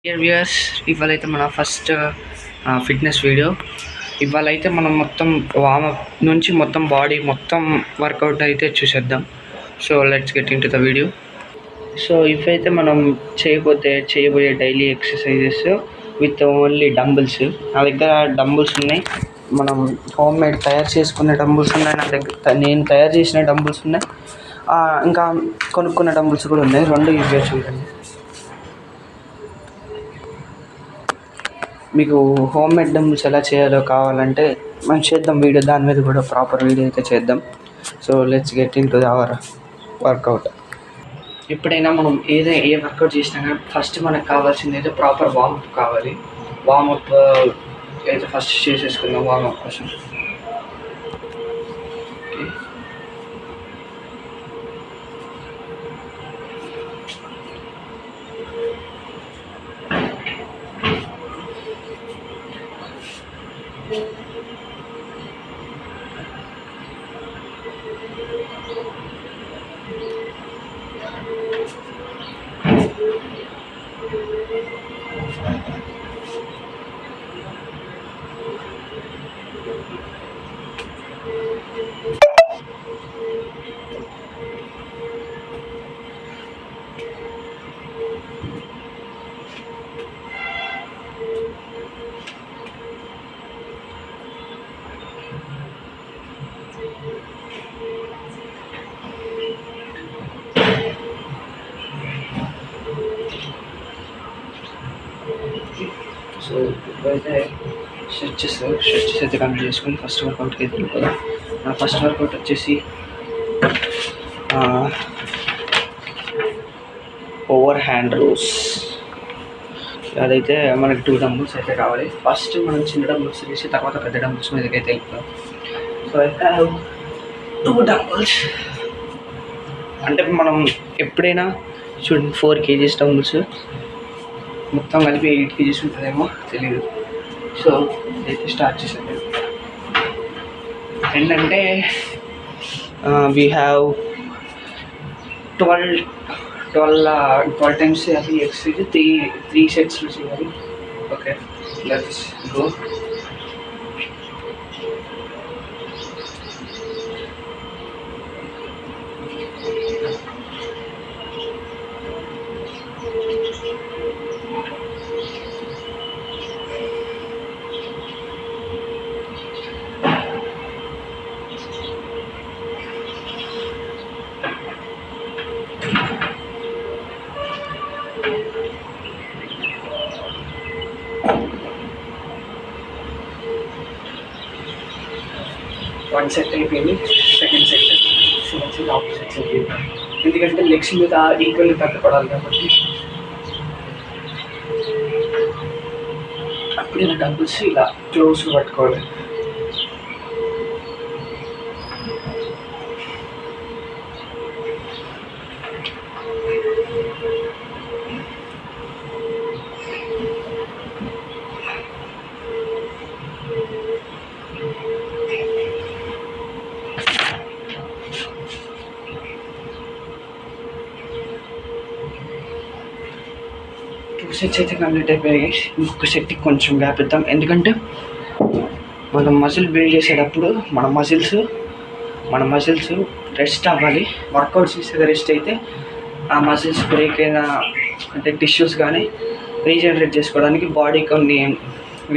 Dear viewers, ఇవాళైతే మన first fitness video. ఇవాళైతే మనం మొత్తం వార్మప్ నుంచి మొత్తం బాడీ మొత్తం వర్కౌట్ అయితే చూసేద్దాం. So let's get in to the video. So ఇవైతే మనం చేయబోయే daily exercises with only dumbbells. నా దగ్గర డంబుల్స్ ఉన్నాయి, మనం హోమ్ మేడ్ తయారు చేసుకునే డంబుల్స్ ఉన్నాయి నా దగ్గర, నేను తయారు చేసిన డంబుల్స్ ఉన్నాయి, ఇంకా కొనుక్కున్న డంబుల్స్ కూడా ఉన్నాయి. రెండు యూజ్ చేసి చూడండి. మీకు హోమ్ మేడ్ డంబుల్స్ ఎలా చేయాలో కావాలంటే మనం చేద్దాం వీడియో, దాని మీద కూడా ప్రాపర్ వీడియో అయితే చేద్దాం. So let's get in to our workout. ఎప్పుడైనా మనం ఏ వర్కౌట్ చేసినా కానీ ఫస్ట్ మనకు కావాల్సింది అయితే ప్రాపర్ వార్మప్ కావాలి. వార్మప్ అయితే ఫస్ట్ చేసేసుకుందాం వార్మప్ కోసం. సో ఇప్పుడైతే స్ట్రెచెస్ అయితే కంప్లీట్ చేసుకొని ఫస్ట్ వర్కౌట్కి అయితే వెళ్ళిపోదాం. నా ఫస్ట్ వర్కౌట్ వచ్చేసి ఓవర్ హ్యాండ్ రోస్. అదైతే మనకి 2 డంబుల్స్ అయితే కావాలి. ఫస్ట్ మనం చిన్న డంబుల్స్ చేసి తర్వాత పెద్ద డంబుల్స్ మీదకి అయితే వెళ్తాం. సో అయితే 2 డంబుల్స్ అంటే మనం ఎప్పుడైనా చూడండి 4 kgs డంబుల్స్ మొత్తం కలిపి 8 kgs ఉంటుందేమో తెలీదు. సో అయితే స్టార్ట్ చేసేది ఏంటంటే వీ హ్యావ్ 12 టైమ్స్ అది ఎక్సర్సైజ్ 3 సెట్స్లో చేయాలి. Okay, let's go. One set అయిపోయింది. సెకండ్ సెట్ ఆపోజిట్ సెట్ అయిపోయింది, ఎందుకంటే లెగ్స్ మీద ఈక్వల్లీ తగ్గపడాలి కాబట్టి. అప్పుడు ఇలా డంబుల్స్ ఇలా క్లోజ్గా పట్టుకోవాలి. సెట్స్ అయితే కంప్లీట్ అయిపోయాయి. ఇంకొక సెట్కి కొంచెం గ్యాప్ ఇద్దాం, ఎందుకంటే మనం మజిల్ బిల్డ్ చేసేటప్పుడు మన మజిల్స్ రెస్ట్ అవ్వాలి. వర్కౌట్ చేసేది రెస్ట్ అయితే ఆ మజిల్స్ బ్రేక్ అయిన అంటే టిష్యూస్ కానీ రీజనరేట్ చేసుకోవడానికి బాడీ కొన్ని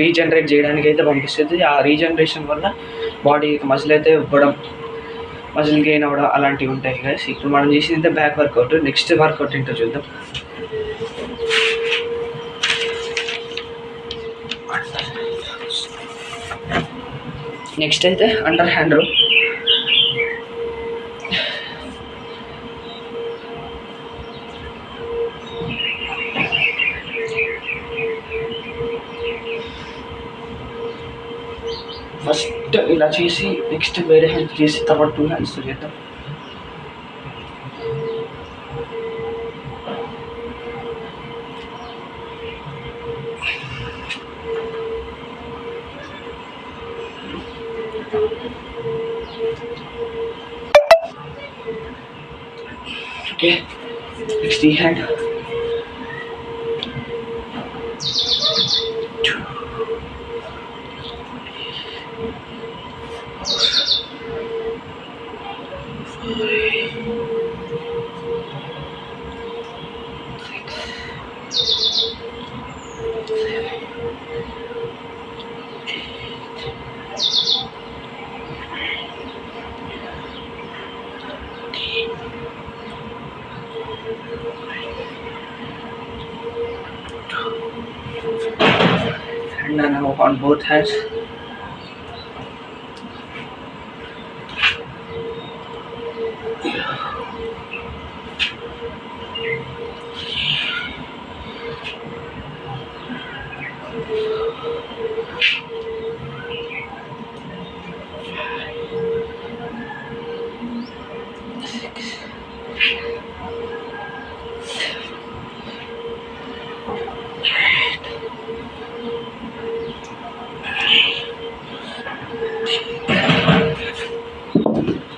రీజనరేట్ చేయడానికి అయితే పంపిస్తుంది. ఆ రీజనరేషన్ వల్ల బాడీ మజిల్ అయితే ఇవ్వడం, మజిల్ గెయిన్ అవ్వడం అలాంటివి ఉంటాయి గైస్. ఇప్పుడు మనం చేసింది బ్యాక్ వర్కౌట్. నెక్స్ట్ వర్కౌట్ ఏంటో చూద్దాం. నెక్స్ట్ అయితే అండర్ హ్యాండ్ రో. ఫస్ట్ ఇలా చేసి నెక్స్ట్ వేరే హ్యాండ్ చేసి తర్వాత 2 హ్యాండ్స్ చేద్దాం. Okay, next the hand. And now on both hands.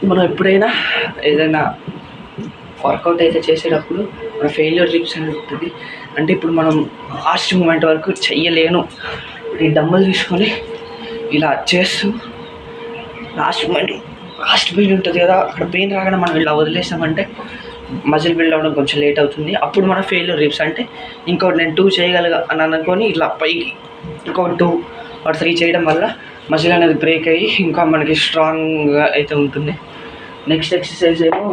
మనం ఎప్పుడైనా ఏదైనా వర్కౌట్ అయితే చేసేటప్పుడు మన ఫెయిల్యూర్ రిప్స్ అని ఉంటుంది. అంటే ఇప్పుడు మనం లాస్ట్ మూమెంట్ వరకు చెయ్యలేను, ఈ డంబుల్ తీసుకొని ఇలా చేస్తూ లాస్ట్ పెయిన్ ఉంటుంది కదా, అక్కడ పెయిన్ రాగానే మనం ఇలా వదిలేసామంటే మజిల్ బిల్డ్ అవ్వడం కొంచెం లేట్ అవుతుంది. అప్పుడు మన ఫెయిల్యూర్ రిప్స్ అంటే ఇంకోటి నేను 2 చేయగలగా అని అనుకొని ఇలా పైకి ఇంకొక 2 or 3 చేయడం వల్ల మజిల్ అనేది బ్రేక్ అయ్యి ఇంకా మనకి స్ట్రాంగ్గా అయితే ఉంటుంది. నెక్స్ట్ ఎక్సర్సైజ్ ఏమో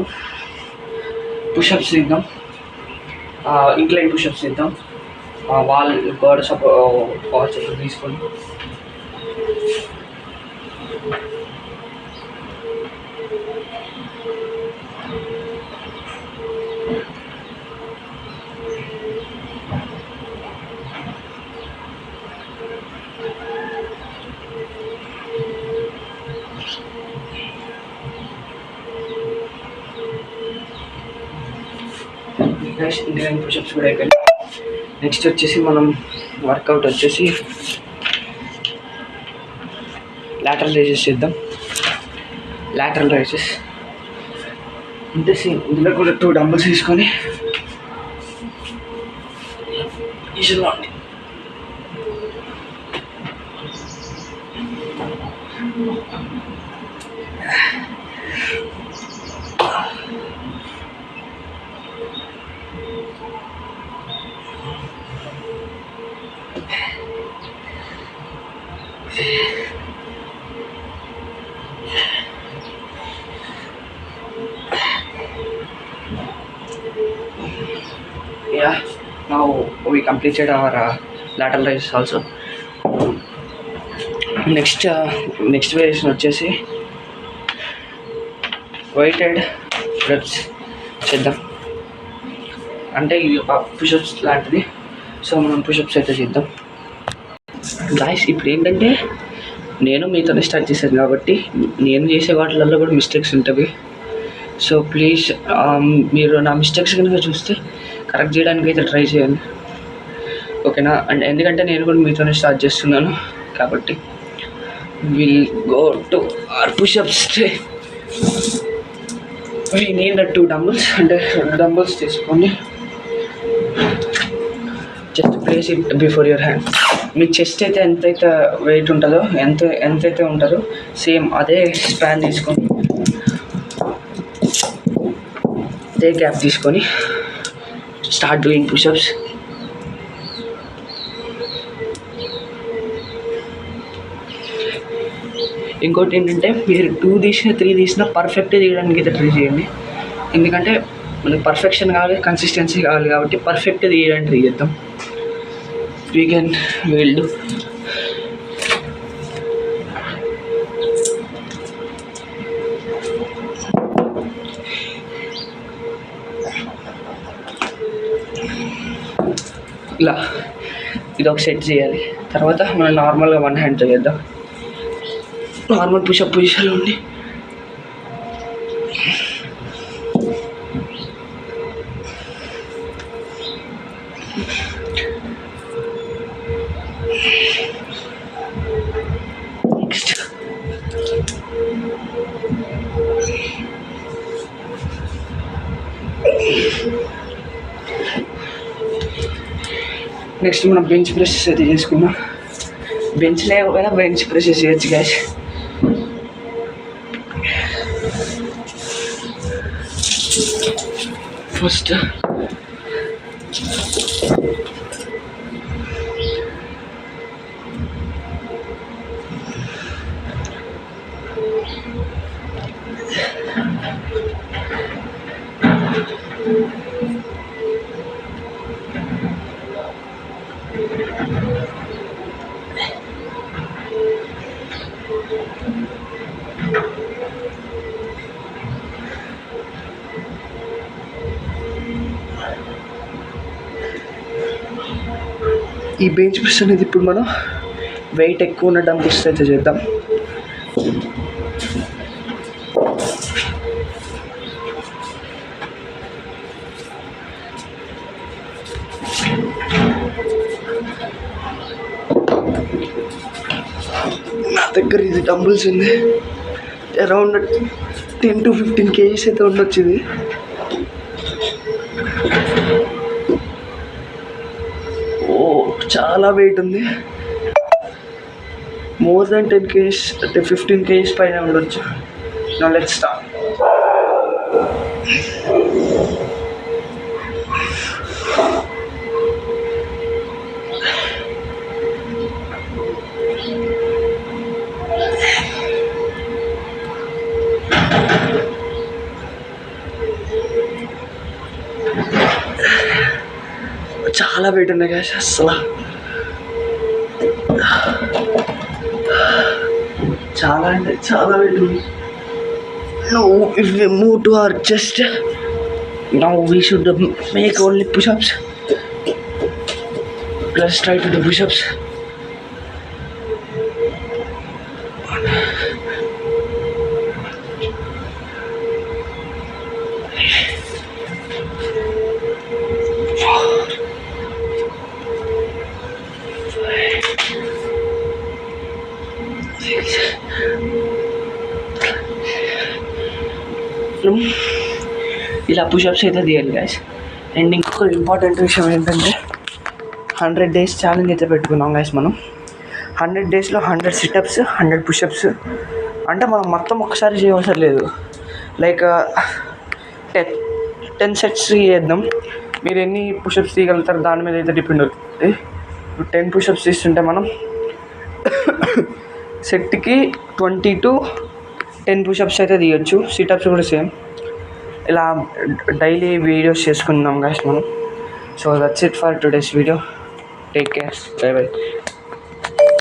పుషప్స్ ఇద్దాం, ఇంక్లైన్ పుషప్స్ ఇద్దాం. వాల్ గోడ సపోర్ట్ తీసుకొని ఇంక్లైన్ పుషప్స్ కూడా అయిపోయింది. నెక్స్ట్ వచ్చేసి మనం వర్కౌట్ వచ్చేసి లాటరల్ రైజెస్ చేద్దాం. లాటరల్ రైజెస్ అంటే సేమ్ ఇందులో కూడా 2 డంబుల్స్ తీసుకొని ఈజీలోండి Yeah, now we completed our lateral raises also. Next variation వచ్చేసి weighted reps చేద్దాం. అంటే ఇది ఒక పుషప్స్ లాంటిది. సో మనం పుషప్స్ అయితే చేద్దాం. గాయ్స్ ఇప్పుడు ఏంటంటే నేను మీతోనే స్టార్ట్ చేశాను కాబట్టి నేను చేసే వాటిలలో కూడా మిస్టేక్స్ ఉంటాయి. సో ప్లీజ్ మీరు నా మిస్టేక్స్ కనుక చూస్తే కరెక్ట్ చేయడానికి అయితే ట్రై చేయండి, ఓకేనా? అండ్ ఎందుకంటే నేను కూడా మీతోనే స్టార్ట్ చేస్తున్నాను కాబట్టి will go to our pushups. We need 2 dumbbells, అంటే 2 డంబుల్స్ తీసుకొని just place it before your hand. మీ చెస్ట్ అయితే ఎంతైతే వెయిట్ ఉంటుందో ఎంతైతే ఉంటుందో సేమ్ అదే స్పాన్ తీసుకొని అదే గ్యాప్ తీసుకొని స్టార్ట్ డూయింగ్ పుషప్స్. ఇంకోటి ఏంటంటే మీరు 2 తీసినా 3 తీసినా పర్ఫెక్ట్గా తీయడానికి అయితే ట్రై చేయండి. ఎందుకంటే మనకి పర్ఫెక్షన్ కావాలి, కన్సిస్టెన్సీ కావాలి కాబట్టి పర్ఫెక్ట్గా తీయడానికి ట్రై చేద్దాం. we'll do. ఇలా ఇది ఒక సెట్ చేయాలి. తర్వాత మనం నార్మల్గా 1 హ్యాండ్తో చేద్దాం. నార్మల్ పుషప్ పొజిషన్లో ఉండి నెక్స్ట్ మనం బెంచ్ ప్రెస్ అయితే చేసుకున్నాం. బెంచ్ లేకపోయినా బెంచ్ ప్రెస్ చేయొచ్చు గైస్. ఫస్ట్ ఈ బెంచ్ ప్రెస్ అనేది ఇప్పుడు మనం వెయిట్ ఎక్కువ ఉన్న డంబుల్స్ అయితే చేద్దాం. నా దగ్గర ఇది డంబుల్స్ ఉంది, అరౌండ్ 10 to 15 kgs అయితే ఉండొచ్చు. ఇది చాలా వెయిట్ ఉంది, మోర్ దెన్ 10 kgs అంటే 15 kgs పైన ఉండొచ్చు. Now let's start. చాలా వెయిట్ ఉన్నాయి గ్యాస్, అసలు చాలా అంటే చాలా వెయిట్ ఉంది. Now if we move to our chest, now we should make only push-ups. Let's try to do push-ups. ఇలా పుషప్స్ అయితే తీయాలి గైస్. అండ్ ఇంకొక ఇంపార్టెంట్ విషయం ఏంటంటే 100 days ఛాలెంజ్ అయితే పెట్టుకున్నాం గైస్. మనం 100 daysలో 100 సిటప్స్, 100 పుషప్స్. అంటే మనం మొత్తం ఒకసారి చేయవసరం లేదు, లైక్ 10 sets చేద్దాం. మీరు ఎన్ని పుషప్స్ తీయగలుగుతారు దాని మీద అయితే డిపెండ్ అవుతుంది. 10 పుషప్స్ తీస్తుంటే మనం సెట్కి 20 to 10 పుషప్స్ అయితే తీయచ్చు. సిటప్స్ కూడా సేమ్. ఇలా డైలీ వీడియోస్ చేసుకుందాం గైస్ మనం. So that's it for today's video. Take care, by by.